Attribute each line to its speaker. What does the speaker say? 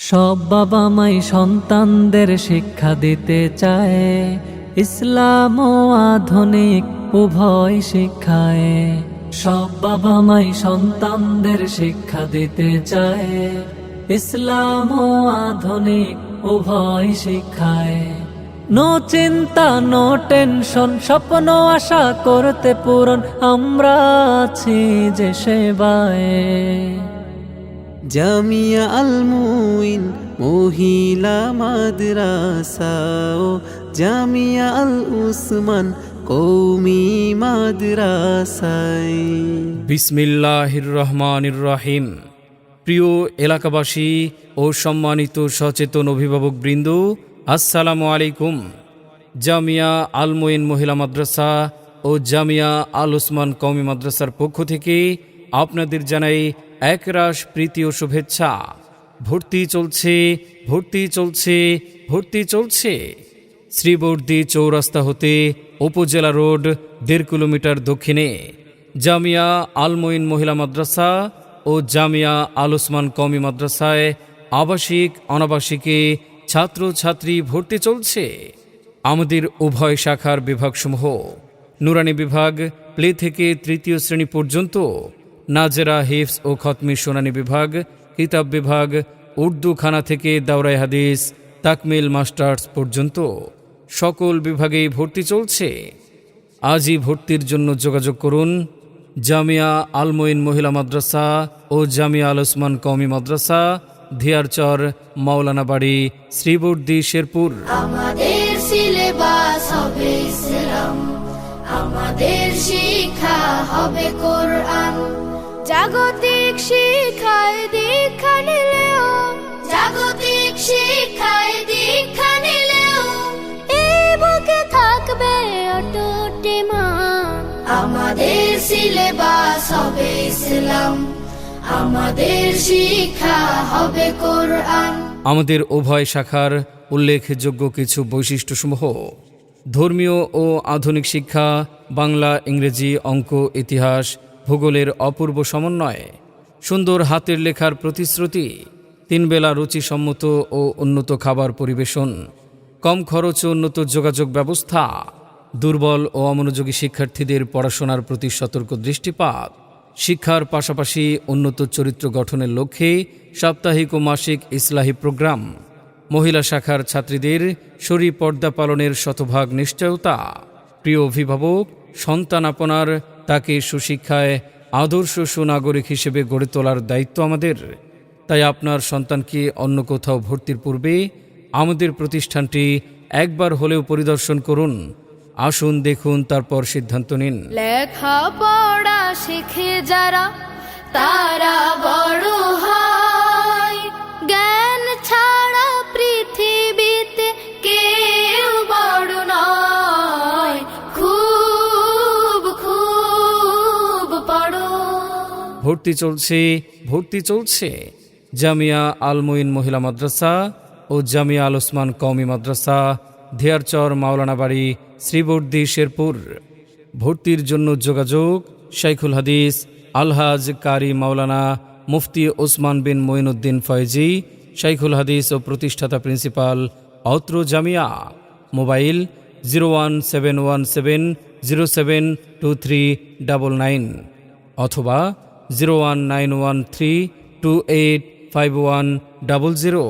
Speaker 1: সব বাবা মাই সন্তানদের শিক্ষা দিতে চায়, ইসলাম ও আধুনিক উভয় শিক্ষায়। সব বাবা মাই সন্তানদের শিক্ষা দিতে চায়, ইসলাম ও আধুনিক উভয় শিক্ষায়। নো চিন্তা নো টেনশন, স্বপ্ন আশা করতে পূরণ, আমরা আছি যে সেবায়।
Speaker 2: জামিয়া আল মুইন মহিলা মাদ্রাসা ও জামিয়া আল উসমান কওমি মাদ্রাসায়।
Speaker 3: বিসমিল্লাহির রহমানির রহিম। প্রিয় এলাকাবাসী ও সম্মানিত সচেতন অভিভাবকবৃন্দ, আসসালামু আলাইকুম। জামিয়া আল মুইন মহিলা মাদ্রাসা ও জামিয়া আল উসমান কওমি মাদ্রাসার পক্ষ থেকে আপনাদের জানাই একরাশ প্রীতি ও শুভেচ্ছা। ভর্তি চলছে, ভর্তি চলছে, ভর্তি চলছে। শ্রীবর্দী চৌরাস্তা হতে উপজেলা রোড 1.5 কিলোমিটার দক্ষিণে জামিয়া আল মুইন মহিলা মাদ্রাসা ও জামিয়া আল উসমান কওমি মাদ্রাসায় আবাসিক অনাবাসিকে ছাত্রছাত্রী ভর্তি চলছে। আমাদের উভয় শাখার বিভাগসমূহ: নুরানি বিভাগ প্লে থেকে 3য় শ্রেণী পর্যন্ত, নাজেরা হিফজ ও খতমি শুনানি বিভাগ, কিতাব বিভাগ উর্দু খানা থেকে দাওরায়ে হাদিস তাকমিল মাস্টার্স পর্যন্ত সকল বিভাগেই ভর্তি চলছে। আজই ভর্তির জন্য যোগাযোগ করুন জামিয়া আল মুইন মহিলা মাদ্রাসা ও জামিয়া আল উসমান কওমি মাদ্রাসা, ধিয়ারচর, মাওলানা বাড়ি, শ্রীবর্দী, শেরপুর।
Speaker 4: আমাদের সিলেবাস হবে ইসলাম, আমাদের শিক্ষা হবে কোরআন। জাগতিক শিক্ষায় দীক্ষা নিলেও, জাগতিক শিক্ষায় দীক্ষা নিলেও এই বুকে থাকবে অটুট ঈমান। আমাদের সিলেবাস হবে ইসলাম, আমাদের শিক্ষা হবে কোরআন।
Speaker 3: আমাদের উভয় শাখার উল্লেখযোগ্য কিছু বৈশিষ্ট্যসমূহ: ধর্মীয় ও আধুনিক শিক্ষা, বাংলা, ইংরেজি, অঙ্ক, ইতিহাস, ভূগোলের অপূর্ব সমন্বয়, সুন্দর হাতের লেখার প্রতিশ্রুতি, 3 বেলা রুচিসম্মত ও উন্নত খাবার পরিবেশন, কম খরচে উন্নত যোগাযোগ ব্যবস্থা, দুর্বল ও অমনোযোগী শিক্ষার্থীদের পড়াশোনার প্রতি সতর্ক দৃষ্টিপাত, শিক্ষার পাশাপাশি উন্নত চরিত্র গঠনের লক্ষ্যে সাপ্তাহিক ও মাসিক ইসলাহি প্রোগ্রাম, মহিলা শাখার ছাত্রীদের শরী পর্দা পালনের শতভাগ নিশ্চয়তা। প্রিয় অভিভাবক, সন্তান আপনার, তাকে সুশিক্ষায় আদর্শ সুনাগরিক হিসেবে গড়ে তোলার দায়িত্ব আমাদের। তাই আপনার সন্তানকে অন্য কোথাও ভর্তির পূর্বে আমাদের প্রতিষ্ঠানটি একবার হলেও পরিদর্শন করুন। আসুন, দেখুন, তারপর সিদ্ধান্ত নিন।
Speaker 4: লেখাপড়া শিখে যারা তারা বড় হয়, জ্ঞান ছাড়া পৃথিবীতে কেউ বড় নয়। খুব খুব পড়ো।
Speaker 3: ভর্তি চলছে, ভর্তি চলছে। জামিয়া আল মুইন মহিলা মাদ্রাসা ও জামিয়া আল উসমান কওমি মাদ্রাসা, ধিয়ারচর, মাওলানা বাড়ি, শ্রীবর্দী, শেরপুর। ভর্তির জন্য যোগাযোগ শাইখুল হাদিস আলহাজ কারি মাওলানা মুফতি ওসমান বিন মঈনুদ্দিন ফয়েজি, শাইখুল হাদিস ও প্রতিষ্ঠাতা প্রিন্সিপাল, অত্র জামিয়া। মোবাইল 01717072399 অথবা 01913285100।